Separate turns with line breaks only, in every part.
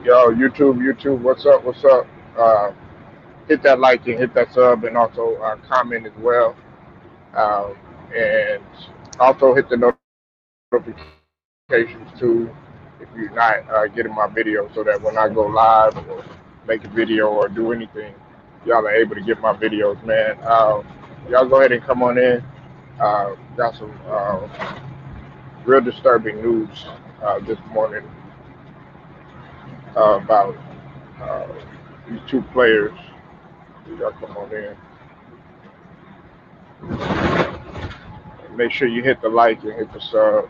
Yo, YouTube, what's up? What's up? Uh, Hit that like and hit that sub, and also comment as well. And also hit the notifications too if you're not getting my video, so that when I go live or make a video or do anything, y'all are able to get my videos, man. Y'all go ahead and come on in. Got some real disturbing news this morning about uh, these two players. Y'all come on in. Make sure you hit the like and hit the sub.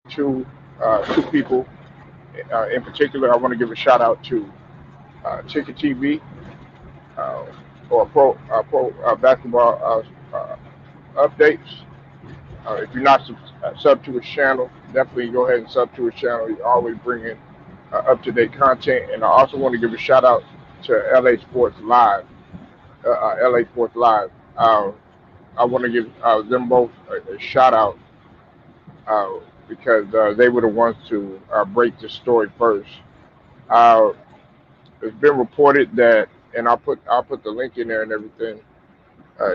Two people in particular. I want to give a shout out to Ticket TV uh, or pro basketball updates. If you're not sub to his channel, definitely go ahead and sub to his channel. He's always bringing up to date content. And I also want to give a shout out to LA Sports Live. LA Sports Live. I want to give them both a shout out uh, because they were the ones to break this story first. Uh, it's been reported that, and I'll put the link in there and everything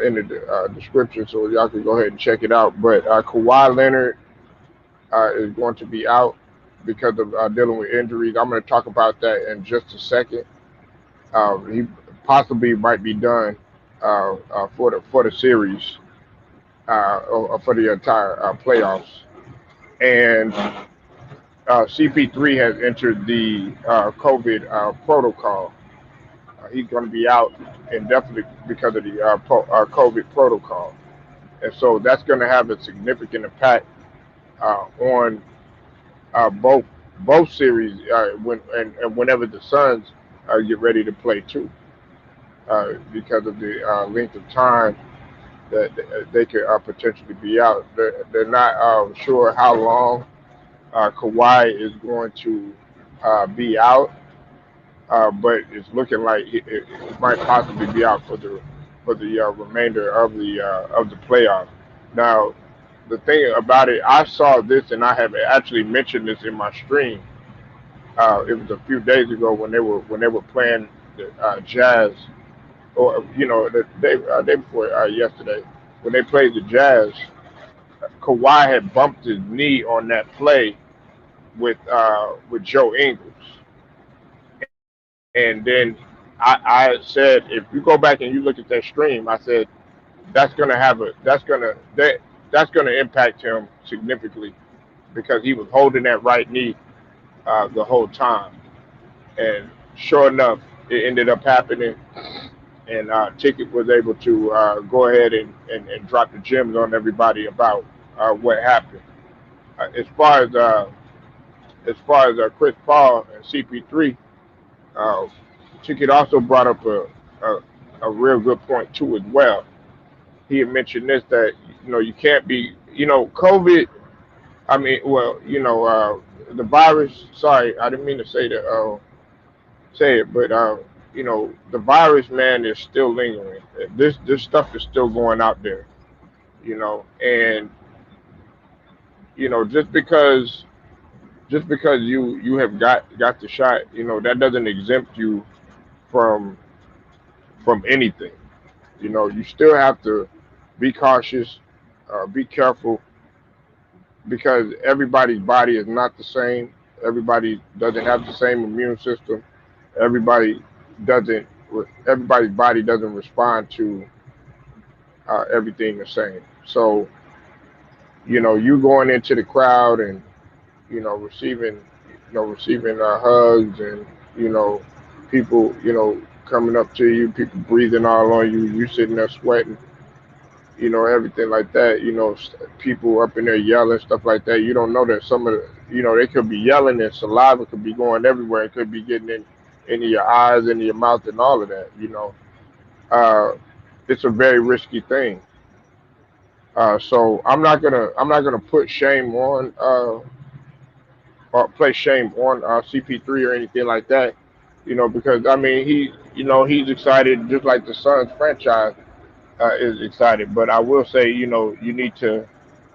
in the description, so y'all can go ahead and check it out. But Kawhi Leonard is going to be out because of dealing with injuries. I'm going to talk about that in just a second. He possibly might be done for the series or for the entire playoffs. And CP3 has entered the COVID protocol. He's going to be out indefinitely because of the COVID protocol, and so that's going to have a significant impact on both series and whenever the Suns get ready to play too, because of the length of time that they could potentially be out. They're not sure how long Kawhi is going to be out, but it's looking like it might possibly be out for the remainder of the playoffs. Now, the thing about it, I saw this and I have actually mentioned this in my stream. It was a few days ago when they were playing the Jazz, or the day before yesterday when they played the Jazz. Kawhi had bumped his knee on that play with Joe Ingles, and then I said, if you go back and you look at that stream, I said that's gonna impact him significantly because he was holding that right knee the whole time, and sure enough, it ended up happening, and Ticket was able to go ahead and drop the gems on everybody about what happened. As far as Chris Paul and CP3, uh, Ticket also brought up a a real good point too as well. He had mentioned this, that you can't be, COVID. I mean, well, the virus. Sorry, I didn't mean to say it, but the virus, man, is still lingering. This stuff is still going out there, and just because you have got the shot, that doesn't exempt you from anything. You still have to be cautious, be careful, because everybody's body is not the same. Everybody doesn't have the same immune system. Everybody doesn't. Everybody's body doesn't respond to everything the same. So you going into the crowd and receiving hugs, and you know people coming up to you, people breathing all on you, you sitting there sweating, everything like that. People up in there yelling, stuff like that. You don't know that some of they could be yelling and saliva could be going everywhere. It could be getting into your eyes, into your mouth, and all of that. Uh, it's a very risky thing. So I'm not gonna put shame place shame on CP3 or anything like that. Because I mean he's excited just like the Suns franchise is excited. But I will say you need to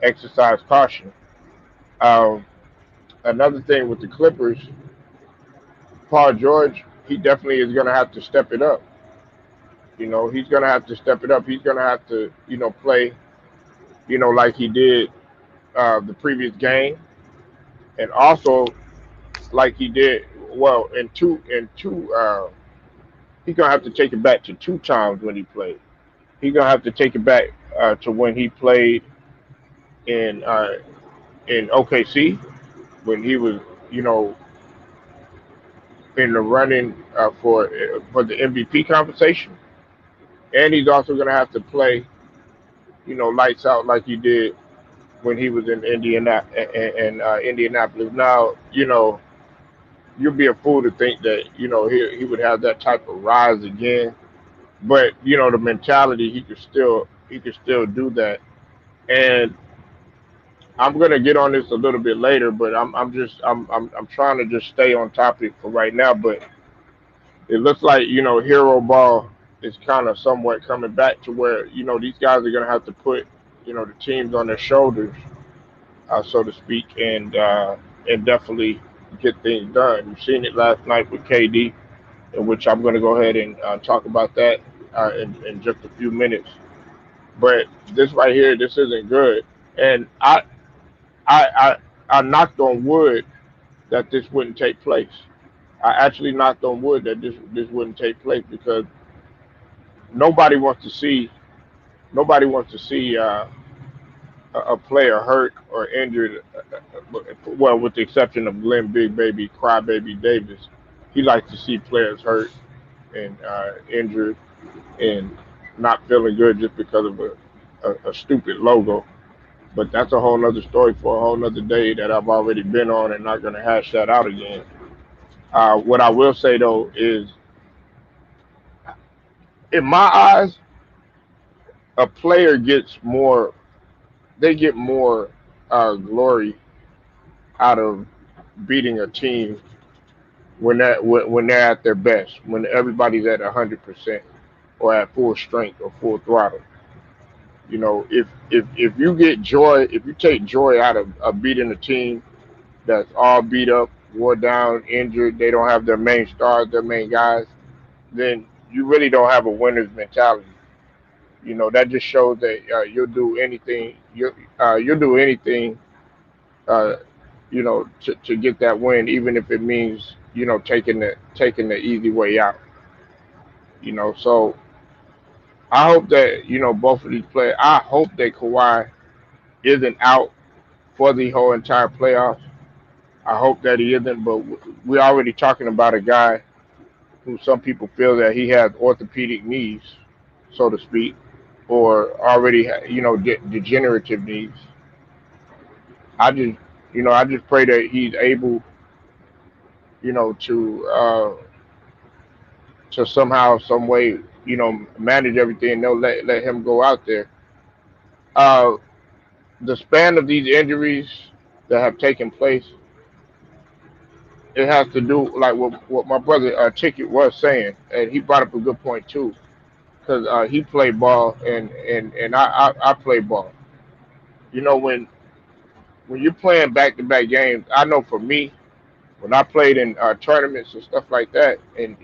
exercise caution. Um, Another thing with the Clippers, Paul George, he definitely is going to have to step it up. He's going to have to step it up. He's going to have to play like he did the previous game, and also like he did well in two. He's gonna have to take it back to two times when he played. He's gonna have to take it back to when he played in uh, in OKC when he was you know in the running for the MVP conversation, and he's also gonna have to play lights out like he did when he was in Indianapolis. Now you'd be a fool to think that he would have that type of rise again. But the mentality he could still do that. And I'm gonna get on this a little bit later, but I'm trying to just stay on topic for right now. But it looks like hero ball is kind of somewhat coming back to where these guys are gonna have to put the teams on their shoulders, so to speak, and definitely get things done. You've seen it last night with KD, in which I'm going to go ahead and talk about that in just a few minutes. But this right here, this isn't good, and I I, I knocked on wood that this wouldn't take place. I actually knocked on wood that this wouldn't take place because nobody wants to see nobody wants to see a player hurt or injured. Well, with the exception of Glenn Big Baby Crybaby Davis, he likes to see players hurt and injured and not feeling good just because of a stupid logo. But that's a whole nother story for a whole nother day that I've already been on and not going to hash that out again. What I will say though is, in my eyes, a player gets more, they get more glory out of beating a team when they're at their best, when everybody's at 100% or at full strength or full throttle. If you get joy, if you take joy out of beating a team that's all beat up, wore down, injured, they don't have their main stars, their main guys, then you really don't have a winner's mentality. That just shows that you'll do anything, uh, to get that win, even if it means taking the easy way out. So I hope that both of these players. I hope that Kawhi isn't out for the whole entire playoffs. I hope that he isn't, but we're already talking about a guy who some people feel that he has orthopedic knees, so to speak, or already degenerative knees. I just pray that he's able to somehow, some way, manage everything. They'll let him go out there. Uh, the span of these injuries that have taken place, it has to do like what my brother Ticket was saying, and he brought up a good point too, because he played ball and I play ball. When you're playing back-to-back games, I know for me, when I played in tournaments and stuff like that, and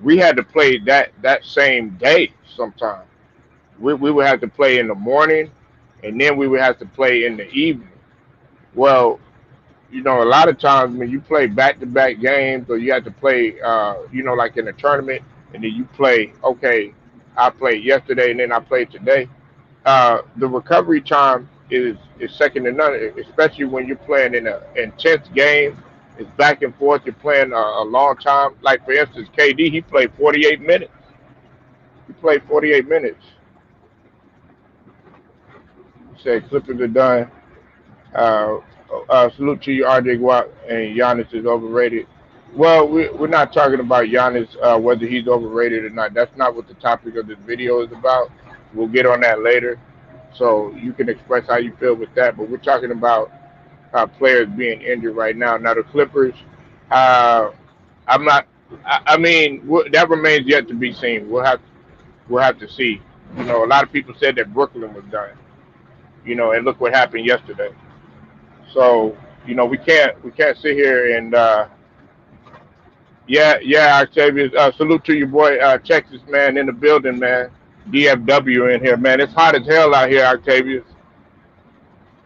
we had to play that same day sometimes. We would have to play in the morning, and then we would have to play in the evening. Well, a lot of times when you play back-to-back games, or you have to play, like in a tournament, and then you play, okay, I played yesterday and then I played today. The recovery time is second to none, especially when you're playing in an intense game. It's back and forth. You're playing a long time. Like for instance, KD, he played 48 minutes. He played 48 minutes. He said Clippers are done. Uh, Salute to you, RJ Watt, and Giannis is overrated. Well, we're not talking about Giannis, whether he's overrated or not. That's not what the topic of this video is about. We'll get on that later. So you can express how you feel with that. But we're talking about players being injured right now. Now the Clippers, uh, I'm not. I mean, that remains yet to be seen. We'll have to see. You know, a lot of people said that Brooklyn was done. You know, and look what happened yesterday. So you know, we can't sit here and yeah, Octavius. Salute to your boy, Texas man in the building, man. DFW in here, man. It's hot as hell out here, Octavius.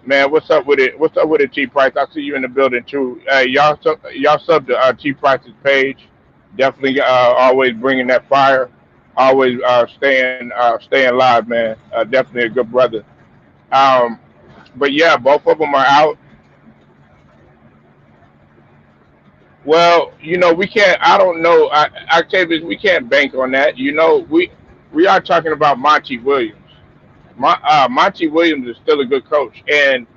Man, what's up with it? What's up with it, T Price? I see you in the building too. Y'all sub to T Price's page. Definitely, always bringing that fire. Always staying live, man. Definitely a good brother. Um, but yeah, both of them are out. Well, you know, we can't. I don't know, Octavius. We can't bank on that. You know, we are talking about Monty Williams. Monty Williams is still a good coach, and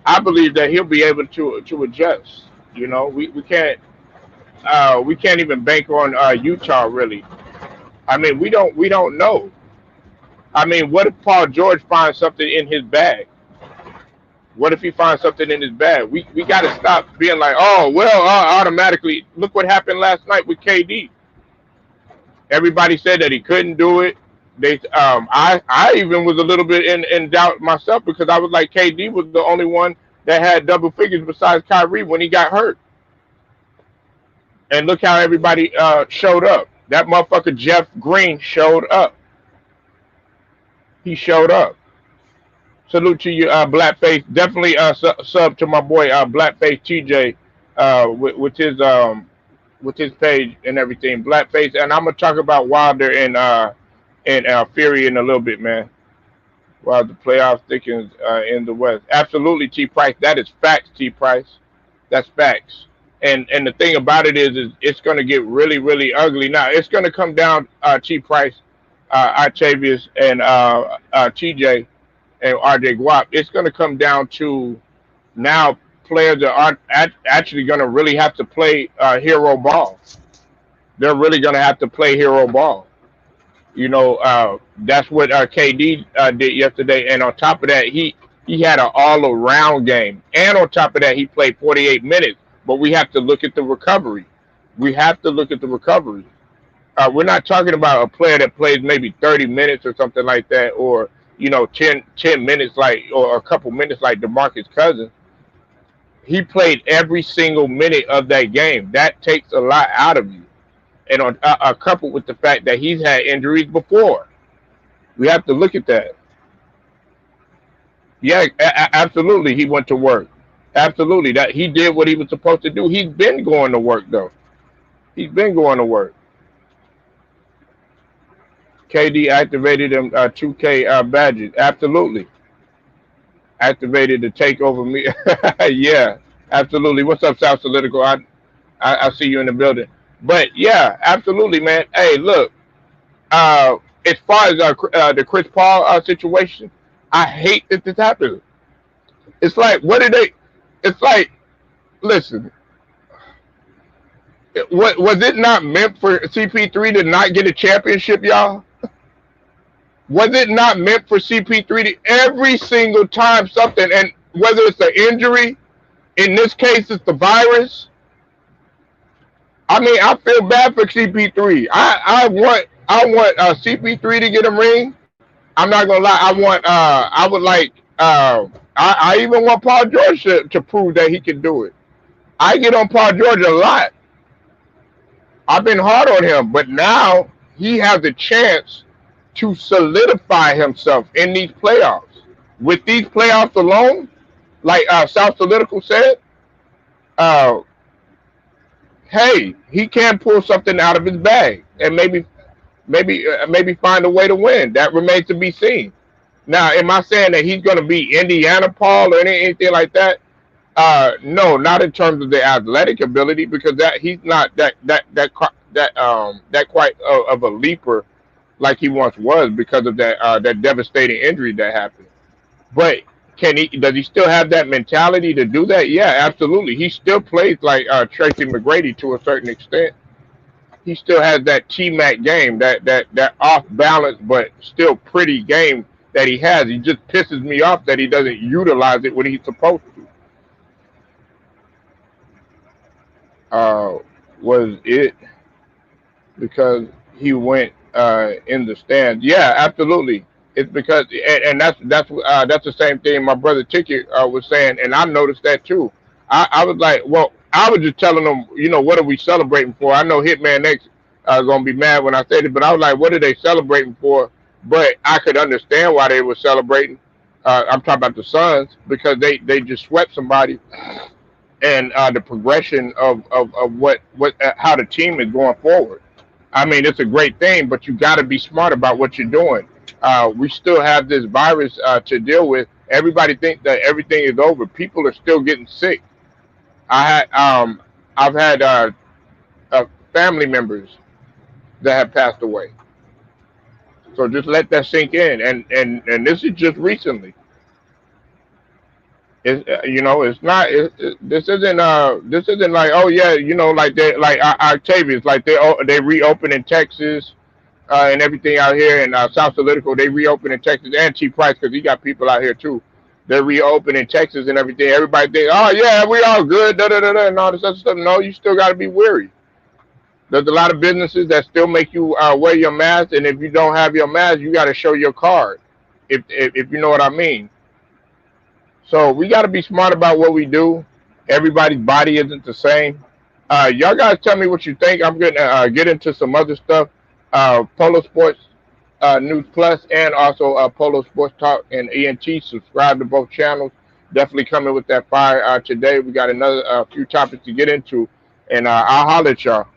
I believe that he'll be able to adjust. You know, we can't even bank on Utah really. I mean, we don't know. I mean, what if Paul George finds something in his bag? What if he finds something in his bag? We got to stop being like, oh well, automatically. Look what happened last night with KD. Everybody said that he couldn't do it. I even was a little bit in doubt myself because I was like, KD was the only one that had double figures besides Kyrie when he got hurt. And look how everybody showed up. That motherfucker Jeff Green showed up. He showed up. Salute to you, Blackface. Definitely sub to my boy Blackface TJ with his page and everything. Blackface, and I'm gonna talk about Wilder and Fury in a little bit, man. While the playoffs thickens in the West, absolutely, T Price. That is facts, T Price. That's facts. And the thing about it is it's gonna get really really ugly. Now it's gonna come down, T Price, Octavius, and TJ and RJ Guap. It's gonna come down to now players that aren't actually gonna really have to play hero ball. They're really gonna have to play hero ball. You know, that's what KD did yesterday, and on top of that, he had an all around game, and on top of that, he played 48 minutes. But we have to look at the recovery. We have to look at the recovery. We're not talking about a player that plays maybe 30 minutes or something like that, or you know, 10 minutes like, or a couple minutes like DeMarcus Cousins. He played every single minute of that game. That takes a lot out of you, and on coupled with the fact that he's had injuries before, we have to look at that. Yeah, absolutely, he went to work. Absolutely, that he did what he was supposed to do. He's been going to work though. He's been going to work. KD activated them 2K badges. Absolutely, activated to take over me. Yeah, absolutely. What's up, South Political? I see you in the building. But yeah, absolutely, man. Hey, look. As far as the Chris Paul situation, I hate that this happened. It's like, what did they? It's like, listen, what was it not meant for CP3 to not get a championship, y'all? Was it not meant for CP3 to every single time something, and whether it's an injury, in this case it's the virus. I mean, I feel bad for CP3. I want CP3 to get a ring. I'm not gonna lie. I would like. I even want Paul George to prove that he can do it. I get on Paul George a lot. I've been hard on him, but now he has a chance to solidify himself in these playoffs. With these playoffs alone, like South Political said, uh, hey, he can pull something out of his bag and maybe find a way to win. That remains to be seen. Now, am I saying that he's going to be Indiana Paul or anything like that? No, not in terms of the athletic ability, because that he's not that quite of a leaper like he once was because of that devastating injury that happened. But can he? Does he still have that mentality to do that? Yeah, absolutely. He still plays like Tracy McGrady to a certain extent. He still has that T Mac game, that off balance but still pretty game that he has. He just pisses me off that he doesn't utilize it when he's supposed to. uh, was it because he went in the stands. Yeah, absolutely. It's because, and that's the same thing my brother Ticket was saying, and I noticed that too. I was like, well, I was just telling them, what are we celebrating for? I know Hitman X gonna be mad when I said it, but I was like, what are they celebrating for? But I could understand why they were celebrating. I'm talking about the Suns because they just swept somebody, and the progression of what how the team is going forward. I mean, it's a great thing, but you got to be smart about what you're doing. We still have this virus to deal with. Everybody thinks that everything is over. People are still getting sick. I had I've had family members that have passed away. So just let that sink in. And this is just recently. It's not. This isn't like, oh yeah, like they like Octavius, like they reopened in Texas and everything out here in South Political. They reopened in Texas and T Price because he got people out here too. They reopened in Texas and everything. Everybody think, oh yeah, we all good, da da da da, and all this other stuff. No, you still got to be wary. There's a lot of businesses that still make you wear your mask, and if you don't have your mask, you got to show your card. If you know what I mean. So we got to be smart about what we do. Everybody's body isn't the same. Y'all guys tell me what you think. I'm going to get into some other stuff. Polo Sports News Plus and also Polo Sports Talk and ENT. Subscribe to both channels. Definitely coming with that fire today. We got another few topics to get into, and I'll holler at y'all.